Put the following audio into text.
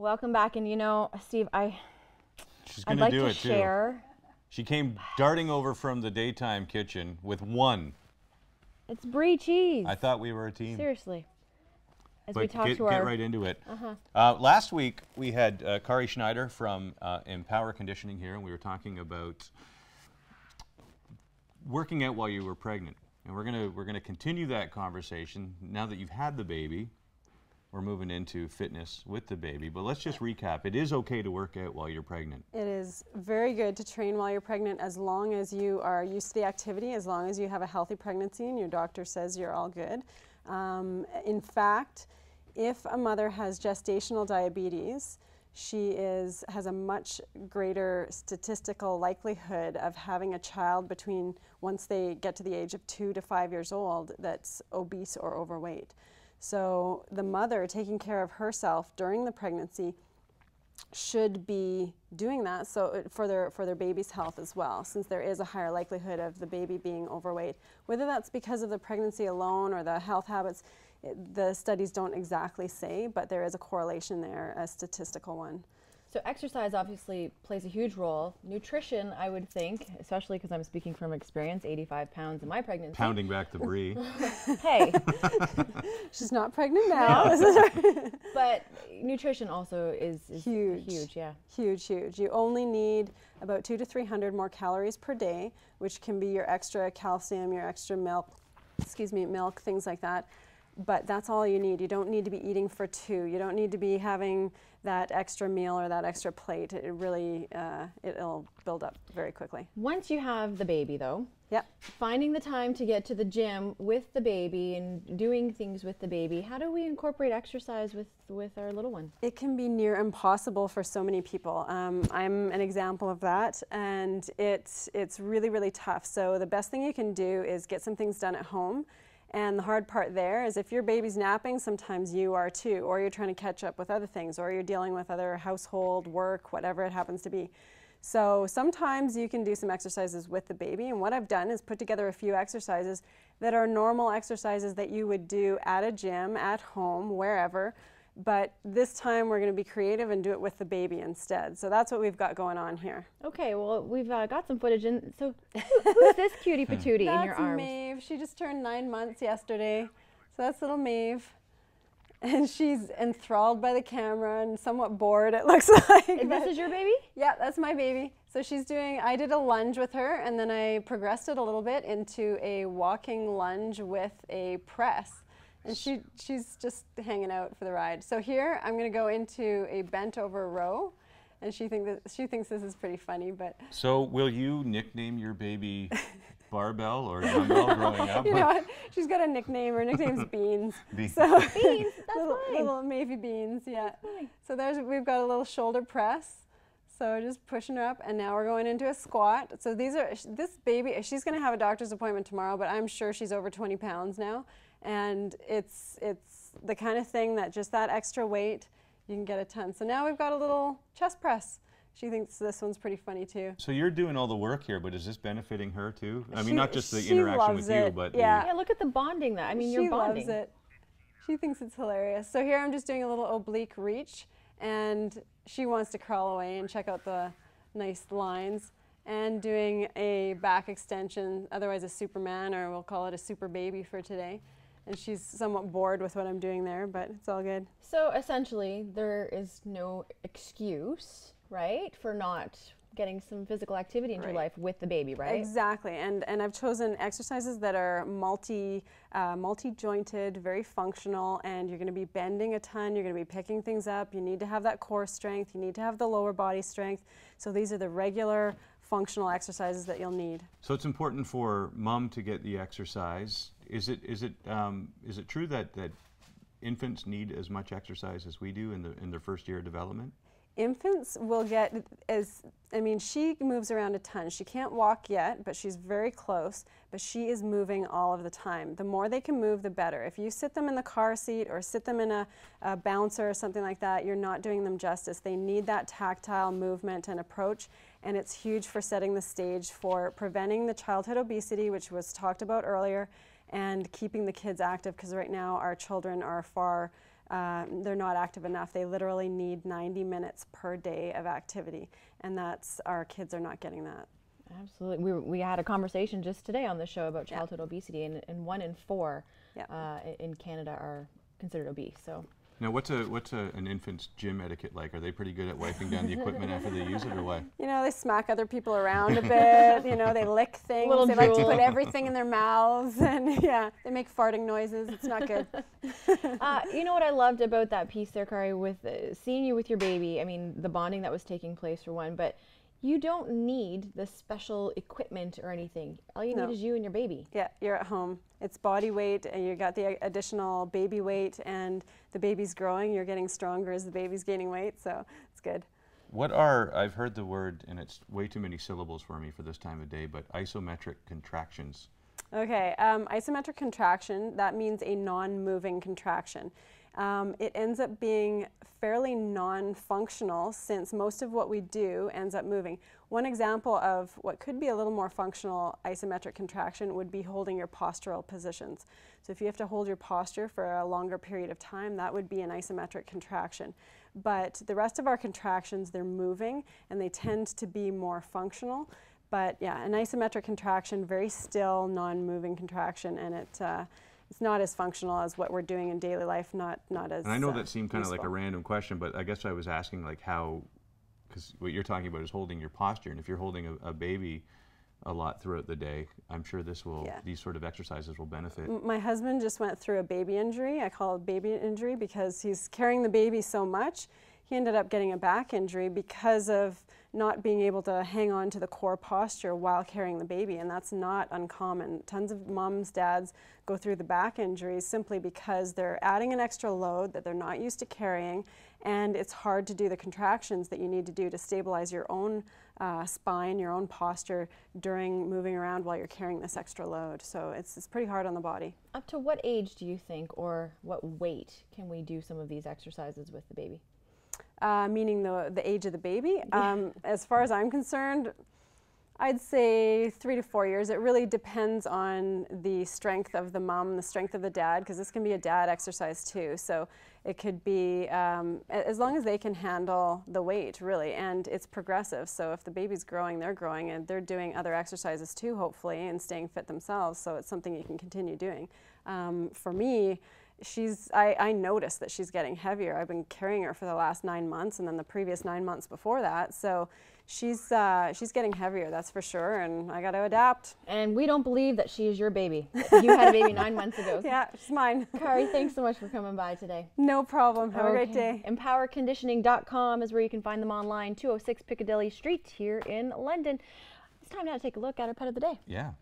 Welcome back. And you know, Steve, She's I'd going to like do to it too. share. She came darting over from the daytime kitchen with one. It's brie cheese. I thought we were a team. Seriously. As But we talk get to our right into it. Last week we had Kari Schneider from Empower Conditioning here, and we were talking about working out while you were pregnant. And we're gonna continue that conversation now that you've had the baby. We're moving into fitness with the baby, but let's just recap. It is okay to work out while you're pregnant. It is very good to train while you're pregnant as long as you are used to the activity, as long as you have a healthy pregnancy and your doctor says you're all good. In fact, if a mother has gestational diabetes, she has a much greater statistical likelihood of having a child between once they get to the age of 2 to 5 years old that's obese or overweight. So the mother taking care of herself during the pregnancy should be doing that so for their baby's health as well, since there is a higher likelihood of the baby being overweight. Whether that's because of the pregnancy alone or the health habits, the studies don't exactly say, but there is a correlation there, a statistical one. So exercise obviously plays a huge role. Nutrition, I would think, especially because I'm speaking from experience, 85 pounds in my pregnancy. Pounding back the brie. Hey. She's not pregnant now. But nutrition also is huge. Huge, yeah. Huge, huge. You only need about 200 to 300 more calories per day, which can be your extra calcium, your extra milk, milk, things like that. But that's all you need. You don't need to be eating for two. You don't need to be having that extra meal or that extra plate. It really, it'll build up very quickly. Once you have the baby though, yep. Finding the time to get to the gym with the baby and doing things with the baby, how do we incorporate exercise with our little one? It can be near impossible for so many people. I'm an example of that, and it's really, really tough. So the best thing you can do is get some things done at home. And the hard part there is if your baby's napping, sometimes you are too, or you're trying to catch up with other things, or you're dealing with other household work, whatever it happens to be. So sometimes you can do some exercises with the baby, and what I've done is put together a few exercises that are normal exercises that you would do at a gym, at home, wherever. But this time we're going to be creative and do it with the baby instead. So that's what we've got going on here. Okay, well, we've got some footage. And so who's this cutie patootie in your arms? That's Maeve. She just turned 9 months yesterday. So that's little Maeve. And she's enthralled by the camera and somewhat bored, it looks like. And this is your baby? Yeah, that's my baby. So she's I did a lunge with her, and then I progressed it a little bit into a walking lunge with a press. And she's just hanging out for the ride. So here I'm going to go into a bent over row, and she thinks this is pretty funny. But so will you nickname your baby Barbell or Dumbbell growing up? You know what? She's got a nickname. Her nickname's Beans. Beans. So Beans. That's little Mavy Beans. Yeah. So we've got a little shoulder press. So just pushing her up, and now we're going into a squat. So this baby, she's going to have a doctor's appointment tomorrow, but I'm sure she's over 20 pounds now. And it's the kind of thing that just that extra weight, you can get a ton. So now we've got a little chest press. She thinks this one's pretty funny too. So you're doing all the work here, but is this benefiting her too? I mean, not just the she interaction with loves you, it. but yeah, look at the bonding that, I mean, you're bonding. She loves it. She thinks it's hilarious. So here I'm just doing a little oblique reach, and she wants to crawl away and check out the nice lines, and doing a back extension, otherwise a Superman, or we'll call it a super baby for today. And she's somewhat bored with what I'm doing there, but it's all good. So essentially, there is no excuse, right, for not getting some physical activity into your life with the baby, right? Exactly, and I've chosen exercises that are multi-jointed, very functional, and you're going to be bending a ton, you're going to be picking things up, you need to have that core strength, you need to have the lower body strength. So these are the regular functional exercises that you'll need. So it's important for mom to get the exercise. Is it true that infants need as much exercise as we do in their first year of development? Infants will get she moves around a ton. She can't walk yet, but she's very close, but she is moving all of the time. The more they can move, the better. If you sit them in the car seat or sit them in a bouncer or something like that, you're not doing them justice. They need that tactile movement and approach, and it's huge for setting the stage for preventing the childhood obesity, which was talked about earlier, and keeping the kids active, because right now our children are far they're not active enough. They literally need 90 minutes per day of activity, and our kids are not getting that. Absolutely. We had a conversation just today on the show about childhood obesity, and 1 in 4 in Canada are considered obese. So. Now, what's an infant's gym etiquette like? Are they pretty good at wiping down the equipment after they use it, or what? You know, they smack other people around a bit. You know, they lick things. They like to put everything in their mouths, and they make farting noises. It's not good. You know what I loved about that piece there, Kari, with seeing you with your baby. I mean, the bonding that was taking place for one, but you don't need the special equipment or anything. All you need is you and your baby. Yeah, you're at home. It's body weight, and you got the additional baby weight, and the baby's growing. You're getting stronger as the baby's gaining weight, so it's good. I've heard the word, and it's way too many syllables for me for this time of day, but isometric contractions. Okay, isometric contraction, that means a non-moving contraction. It ends up being fairly non-functional, since most of what we do ends up moving. One example of what could be a little more functional isometric contraction would be holding your postural positions. So if you have to hold your posture for a longer period of time, that would be an isometric contraction. But the rest of our contractions, they're moving, and they tend to be more functional. But yeah, an isometric contraction, very still, non-moving contraction, and it's not as functional as what we're doing in daily life, not as And I know that seemed kind of useful. like a random question, but I guess I was asking like how, because what you're talking about is holding your posture, and if you're holding a baby a lot throughout the day, I'm sure these sort of exercises will benefit. My husband just went through a baby injury. I call it baby injury because he's carrying the baby so much. He ended up getting a back injury because of not being able to hang on to the core posture while carrying the baby, and that's not uncommon. Tons of moms, dads go through the back injuries simply because they're adding an extra load that they're not used to carrying, and it's hard to do the contractions that you need to do to stabilize your own spine, your own posture during moving around while you're carrying this extra load. So it's pretty hard on the body. Up to what age do you think, or what weight can we do some of these exercises with the baby? Meaning the age of the baby. As far as I'm concerned, I'd say 3 to 4 years. It really depends on the strength of the mom, the strength of the dad, because this can be a dad exercise too. So it could be, as long as they can handle the weight, really, and it's progressive. So if the baby's growing, and they're doing other exercises too, hopefully, and staying fit themselves. So it's something you can continue doing. For me, I noticed that she's getting heavier. I've been carrying her for the last 9 months, and then the previous 9 months before that. So she's getting heavier, that's for sure, and I got to adapt. And we don't believe that she is your baby. You had a baby 9 months ago. Yeah, she's mine. Kari, thanks so much for coming by today. No problem. Have a great day. Empowerconditioning.com is where you can find them online. 206 Piccadilly Street here in London. It's time now to take a look at our pet of the day. Yeah.